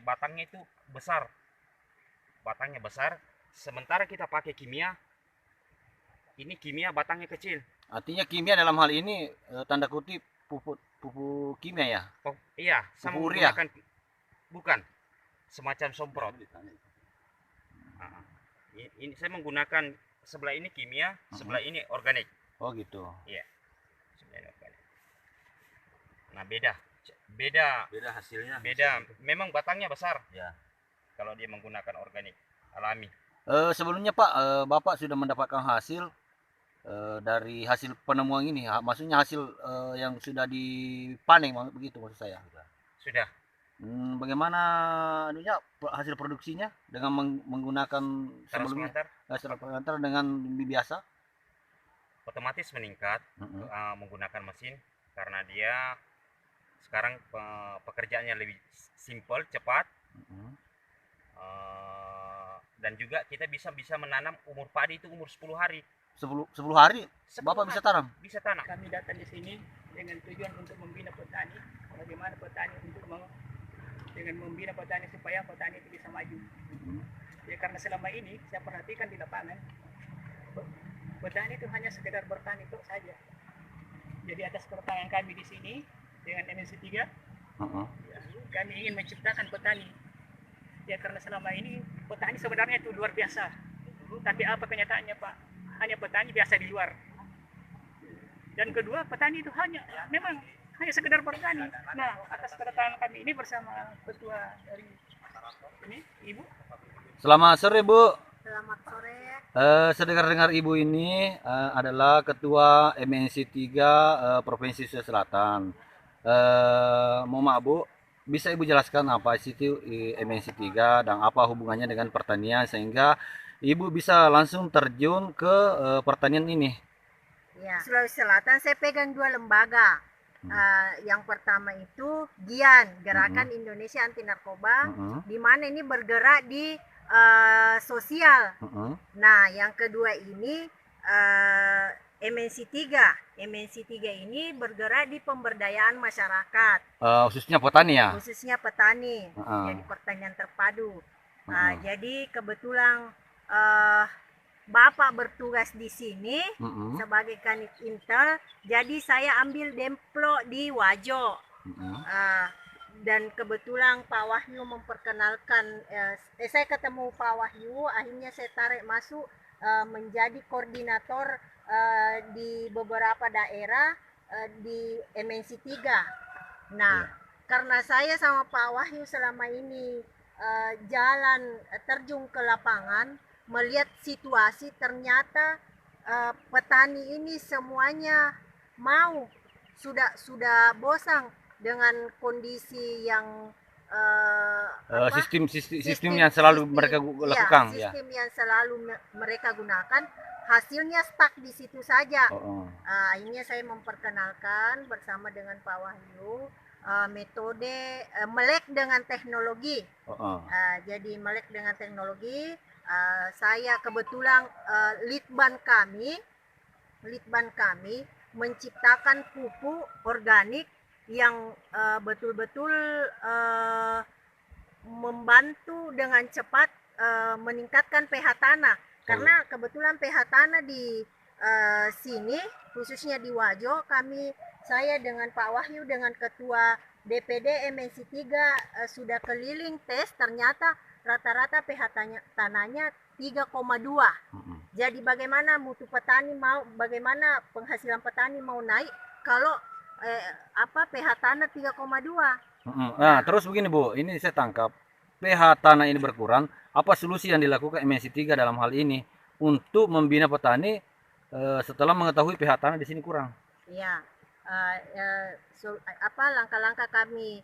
batangnya itu besar, batangnya besar. Sementara kita pakai kimia, ini kimia batangnya kecil. Artinya kimia dalam hal ini tanda kutip pupuk kimia ya? Oh, iya, saya Pupuk urea? menggunakan bukan semacam semprot. Nah, ini saya menggunakan sebelah ini kimia, sebelah ini organik. Oh gitu. Iya, sebelah ini organik. Nah beda Hasilnya. beda. Memang batangnya besar Ya. kalau dia menggunakan organik alami. Sebelumnya Pak, Bapak sudah mendapatkan hasil dari hasil penemuan ini, maksudnya hasil yang sudah dipanen, begitu maksud saya. Sudah. Bagaimana anunya hasil produksinya dengan menggunakan sebelumnya transplantasi dengan biasa? Otomatis meningkat menggunakan mesin karena dia sekarang pekerjaannya lebih simpel, cepat. Dan juga kita bisa menanam umur padi itu umur 10 hari. 10 hari 10 Bapak hari bisa tanam? Bisa tanam. Kami datang di sini dengan tujuan untuk membina petani, bagaimana petani dengan membina petani supaya petani itu bisa maju. Ya, karena selama ini saya perhatikan di lapangan, petani itu hanya sekedar bertani itu saja. Jadi atas pertanian kami di sini dengan MNC 3, ya, kami ingin menciptakan petani. Ya karena selama ini petani sebenarnya itu luar biasa. Tapi apa kenyataannya Pak? Hanya petani biasa di luar. Dan kedua, petani itu memang hanya sekedar bertani. Nah, atas kedatangan kami ini bersama ketua dari ini, Ibu. Selamat sore, Bu. Selamat sore. Saya dengar Ibu ini adalah ketua MNC 3 Provinsi Sulawesi Selatan. Mau maaf, Bu, bisa Ibu jelaskan apa sih itu MNC 3 dan apa hubungannya dengan pertanian sehingga Ibu bisa langsung terjun ke pertanian ini? Ya, Sulawesi Selatan saya pegang 2 lembaga. Yang pertama itu GIAN, Gerakan Indonesia Anti Narkoba, di mana ini bergerak di sosial. Nah, yang kedua ini MNC 3. MNC 3 ini bergerak di pemberdayaan masyarakat. Khususnya petani ya? Khususnya petani. Jadi pertanian terpadu. Jadi kebetulan Bapak bertugas di sini sebagai Kanit Intel, jadi saya ambil demplo di Wajo. Dan kebetulan Pak Wahyu memperkenalkan, saya ketemu Pak Wahyu, akhirnya saya tarik masuk menjadi koordinator di beberapa daerah di MNC 3. Nah, karena saya sama Pak Wahyu selama ini jalan terjun ke lapangan, melihat situasi ternyata petani ini semuanya sudah bosan dengan kondisi yang sistem yang selalu mereka lakukan. Sistem yang selalu mereka gunakan, hasilnya stuck di situ saja. Akhirnya saya memperkenalkan bersama dengan Pak Wahyu metode melek dengan teknologi. Jadi melek dengan teknologi. Saya kebetulan litban kami menciptakan pupuk organik yang betul-betul membantu dengan cepat meningkatkan pH tanah. Karena kebetulan pH tanah di sini, khususnya di Wajo, saya dengan Pak Wahyu dengan ketua DPD MNC 3 sudah keliling tes, ternyata rata-rata pH tanahnya 3,2. Jadi bagaimana mutu petani bagaimana penghasilan petani mau naik kalau pH tanah 3,2. Nah, terus begini Bu, ini saya tangkap pH tanah ini berkurang. Apa solusi yang dilakukan MNC 3 dalam hal ini untuk membina petani setelah mengetahui pH tanah di sini kurang? Iya, langkah-langkah kami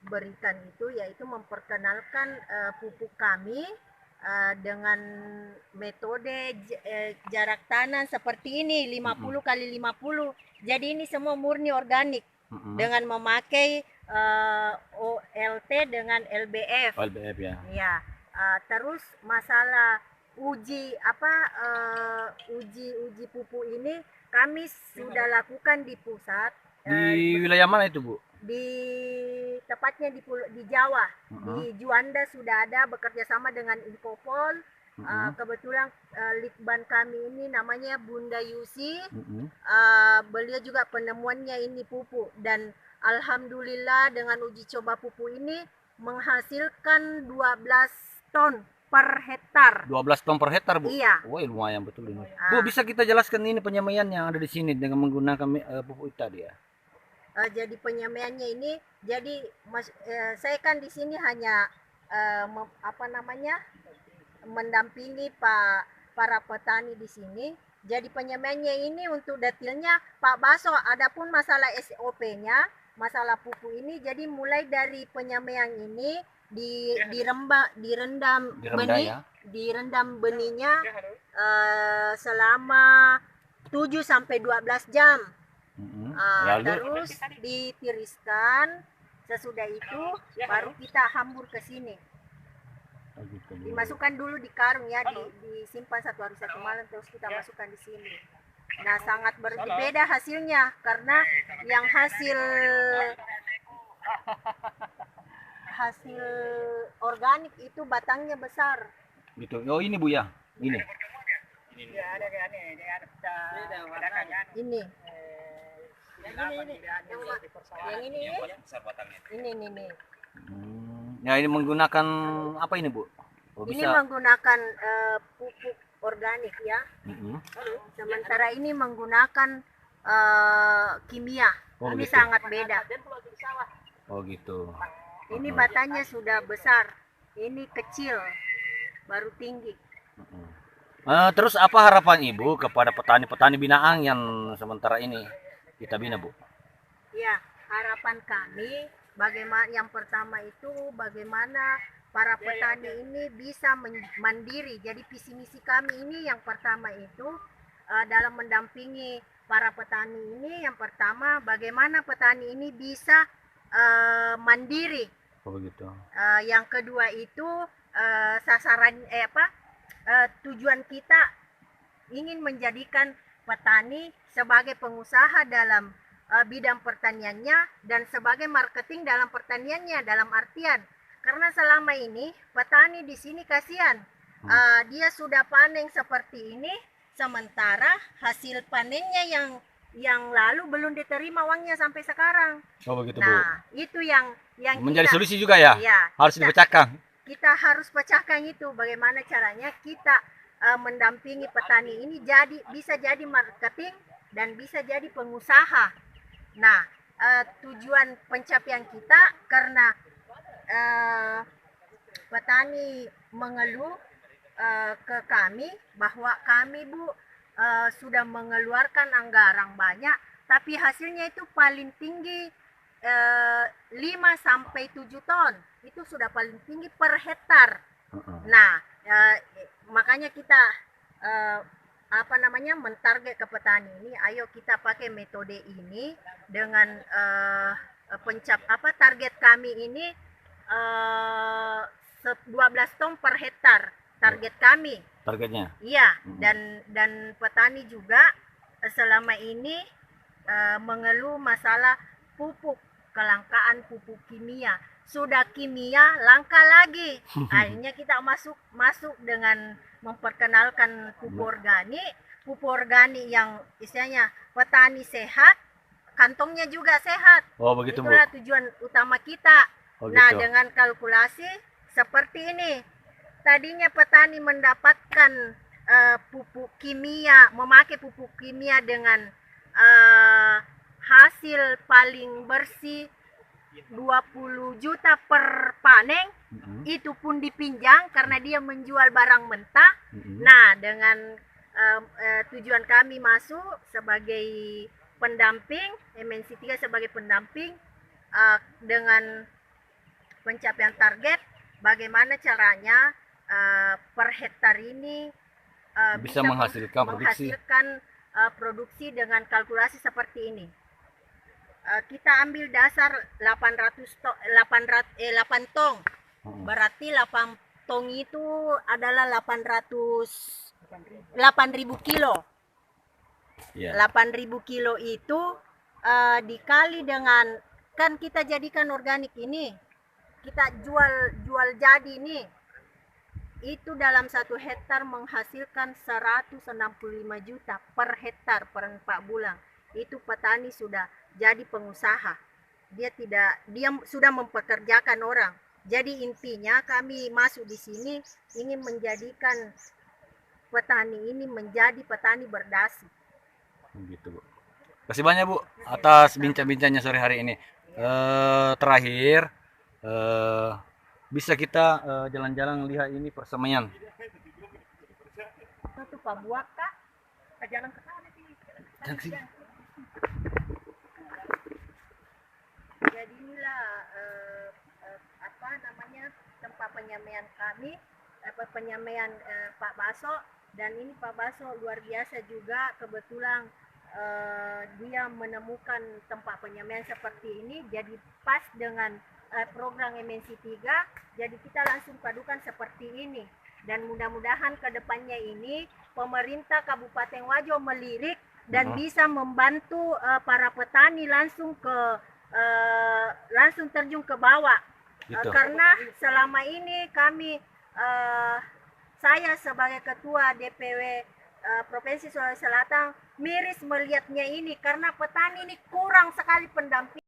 berikan itu yaitu memperkenalkan pupuk kami dengan metode jarak tanam seperti ini 50 kali 50. Jadi ini semua murni organik dengan memakai OLT dengan LBF. LBF ya. Ya. Terus masalah uji pupuk ini kami sudah lakukan di pusat. Di wilayah mana itu, Bu? di tepatnya di Jawa, di Juanda sudah ada bekerja sama dengan Infopol. Kebetulan litban kami ini namanya Bunda Yusi. Beliau juga penemuannya ini pupuk, dan alhamdulillah dengan uji coba pupuk ini menghasilkan 12 ton per hektar. 12 ton per hektar, Bu? Iya. Wah, lumayan betul ini. Bu, bisa kita jelaskan ini penyemaian yang ada di sini dengan menggunakan pupuk tadi ya? Jadi penyemaiannya ini, jadi saya kan di sini hanya mendampingi para petani di sini. Jadi penyemaiannya ini untuk detailnya Pak Baso. Adapun masalah SOP-nya, masalah pupuk ini, jadi mulai dari penyemaian ini direndam benih, ya? direndam benihnya selama 7 sampai 12 jam. Lalu Terus ditiriskan, sesudah itu baru kita hambur ke sini. Dimasukkan dulu di karung ya, disimpan 1 hari 1 malam, terus kita masukkan di sini. Nah, sangat berbeda hasilnya, karena yang hasil organik itu batangnya besar. gitu. Oh, ini Bu ya. Ini. Ini. Yang ini. Ini. Ya, ini menggunakan apa ini, Bu? Oh, Ini bisa. menggunakan pupuk organik ya. Sementara ini menggunakan kimia. Oh, Ini gitu. sangat beda. Oh, gitu. Ini batanya sudah besar. Ini kecil, baru tinggi. Terus apa harapan Ibu kepada petani-petani binaan yang sementara ini kita bina, Bu? Ya, harapan kami bagaimana, yang pertama itu bagaimana para petani ini bisa mandiri. Jadi visi misi kami ini yang pertama itu dalam mendampingi para petani ini, yang pertama bagaimana petani ini bisa mandiri. Oh, begitu. Yang kedua itu tujuan kita ingin menjadikan petani sebagai pengusaha dalam bidang pertaniannya dan sebagai marketing dalam pertaniannya, dalam artian karena selama ini petani di sini kasihan, dia sudah panen seperti ini, sementara hasil panennya yang lalu belum diterima uangnya sampai sekarang. Oh, begitu, Bu. Nah, itu yang Menjadi kita, solusi juga ya? ya, Harus dipecahkan. kita harus pecahkan itu, bagaimana caranya kita mendampingi petani ini bisa jadi marketing dan bisa jadi pengusaha. Nah, tujuan pencapaian kita karena petani mengeluh ke kami bahwa kami, Bu, sudah mengeluarkan anggaran banyak, tapi hasilnya itu paling tinggi 5 sampai 7 ton. Itu sudah paling tinggi per hektar. Nah, makanya kita mentarget ke petani ini, ayo kita pakai metode ini dengan target kami ini 12 ton per hektar target kami. Targetnya. Iya, dan petani juga selama ini mengeluh masalah pupuk, kelangkaan pupuk kimia. Sudah kimia langka lagi. Akhirnya kita masuk dengan memperkenalkan pupuk organik. Pupuk organik yang istilahnya petani sehat, kantongnya juga sehat. Oh, begitu, Bu. Itulah tujuan utama kita. Oh, Nah, gitu. dengan kalkulasi seperti ini. Tadinya petani mendapatkan pupuk kimia, memakai pupuk kimia dengan hasil paling bersih 20 juta per panen, itu pun dipinjam karena dia menjual barang mentah. Nah, dengan tujuan kami masuk sebagai pendamping, MNC 3 sebagai pendamping dengan pencapaian target, bagaimana caranya per hektar ini Bisa menghasilkan produksi dengan kalkulasi seperti ini. Kita ambil dasar 8 tong. Berarti 8 tong itu adalah 8.000 kilo. Ya. 8.000 kilo itu dikali dengan, kan kita jadikan organik ini, kita jual jadi ini, itu dalam 1 hektar menghasilkan 165 juta per hektar per 4 bulan. Itu petani sudah jadi pengusaha. Dia sudah mempekerjakan orang. Jadi intinya kami masuk di sini ingin menjadikan petani ini menjadi petani berdasi. Begitu, Bu. Terima kasih banyak, Bu, atas bincang-bincangnya sore hari ini. Terakhir, bisa kita jalan-jalan lihat ini persemaian. Itu Pak Buak, Kak. Kita jalan ke sana sih. Jangan sini. Jadi inilah apa namanya tempat penyemaian kami, penyemaian Pak Baso, dan ini Pak Baso luar biasa juga, kebetulan dia menemukan tempat penyemaian seperti ini, jadi pas dengan program MNC 3, jadi kita langsung padukan seperti ini. Dan mudah-mudahan ke depannya ini pemerintah Kabupaten Wajo melirik dan bisa membantu para petani langsung terjun ke bawah. Gitu. Karena selama ini kami, saya sebagai ketua DPW Provinsi Sulawesi Selatan miris melihatnya ini, karena petani ini kurang sekali pendamping.